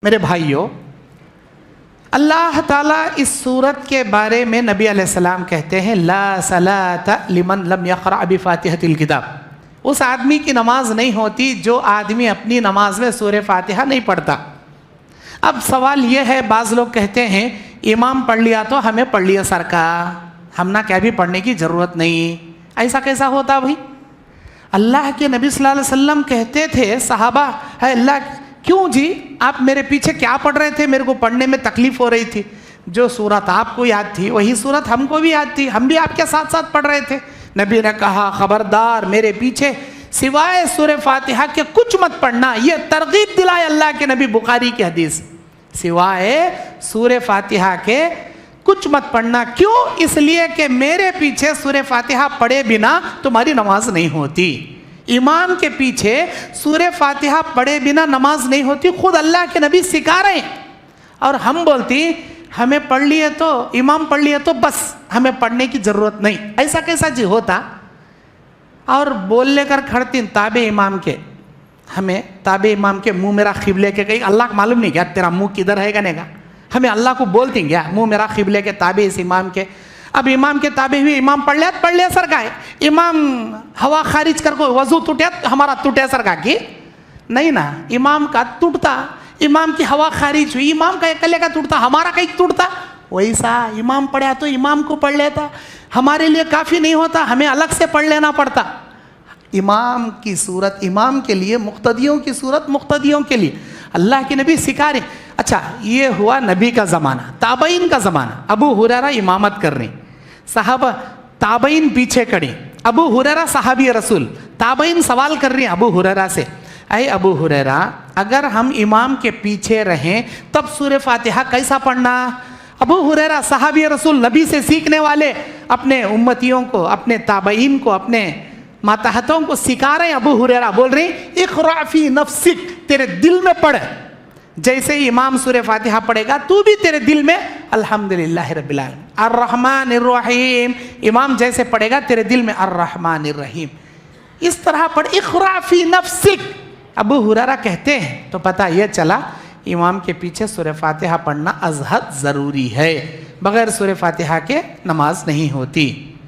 मेरे भाइयों, अल्लाह ताला इस सूरत के बारे में नबी अलैहिस्सलाम कहते हैं, ला सलाता लिमन लम यक़रा बिफ़ातिहतिल किताब। उस आदमी की नमाज नहीं होती जो आदमी अपनी नमाज में सूरह फातिहा नहीं पढ़ता। अब सवाल यह है, बाज़ लोग कहते हैं इमाम पढ़ लिया तो हमें पढ़ लिया सर का, हम ना क्या भी पढ़ने की ज़रूरत नहीं। ऐसा कैसा होता भाई? अल्लाह के नबी सल्लल्लाहु अलैहि वसल्लम कहते थे, सहाबा है अल्लाह क्यों जी आप मेरे पीछे क्या पढ़ रहे थे? मेरे को पढ़ने में तकलीफ़ हो रही थी। जो सूरत आपको याद थी वही सूरत हमको भी याद थी, हम भी आपके साथ साथ पढ़ रहे थे। नबी ने कहा खबरदार मेरे पीछे सिवाय सूरह फातिहा के कुछ मत पढ़ना। ये तरगीब दिलाए अल्लाह के नबी, बुखारी की हदीस, सिवाय सूरह फातिहा के कुछ मत पढ़ना। क्यों? इसलिए कि मेरे पीछे सूरह फातिहा पढ़े बिना तुम्हारी नमाज नहीं होती। इमाम के पीछे सूरह फातिहा पढ़े बिना नमाज नहीं होती, खुद अल्लाह के नबी सिखा रहे हैं। और हम बोलती हमें पढ़ लिए तो, इमाम पढ़ लिए तो बस हमें पढ़ने की ज़रूरत नहीं। ऐसा कैसा जी होता? और बोल लेकर खड़ती ताबे इमाम के, हमें ताबे इमाम के मुंह मेरा खिबले के, कहीं अल्लाह को मालूम नहीं क्या तेरा मुंह किधर है कहने का? हमें अल्लाह को बोलती क्या मुंह मेरा खिबले के ताबे इस इमाम के? अब इमाम के ताबे हुए, इमाम पढ़ लिया सर का है, इमाम हवा खारिज कर को वजू टूटे हमारा टूटे सर का की नहीं ना, इमाम का टूटता, इमाम की हवा खारिज हुई, इमाम का अकेले का टूटता, हमारा कहीं टूटता। वैसा इमाम पढ़ा तो इमाम को पढ़ लेता, हमारे लिए काफ़ी नहीं होता, हमें अलग से पढ़ लेना पड़ता। इमाम की सूरत इमाम के लिए, मुक्तदियों की सूरत मुक्तदियों के लिए अल्लाह के नबी सिखा रहे। अच्छा, ये हुआ नबी का ज़माना। ताबईन का ज़माना, अबू हुरैरा इमामत कर रहे, साहबा ताबईन पीछे खड़े, अबू हुरैरा सहाबी रसूल, ताबईन सवाल कर रही हैं अबू हुरैरा से, अरे अबू हुरैरा अगर हम इमाम के पीछे रहें तब सूरह फातिहा कैसा पढ़ना? अबू हुरैरा सहाबी रसूल, नबी से सीखने वाले, अपने उम्मतियों को, अपने ताबईन को, अपने माताहतों को सिखा रहे हैं। अबू हुरैरा बोल रहे हैं इक़रा फ़ी नफ़्सिक, तेरे दिल में पढ़, जैसे ही इमाम सूरह फातिहा पढ़ेगा तू भी तेरे दिल में अल्हम्दुलिल्लाहि रब्बिल आलमीन अर्रहमानिर रहीम, इमाम जैसे पढ़ेगा तेरे दिल में अर्रहमानिर रहीम, इस तरह पढ़, इक़रा फ़ी नफ़्सिक। अबू हुरैरा कहते हैं तो पता यह चला इमाम के पीछे सूरह फातिहा पढ़ना अज़हद ज़रूरी है, बग़ैर सूरह फातिहा के नमाज नहीं होती।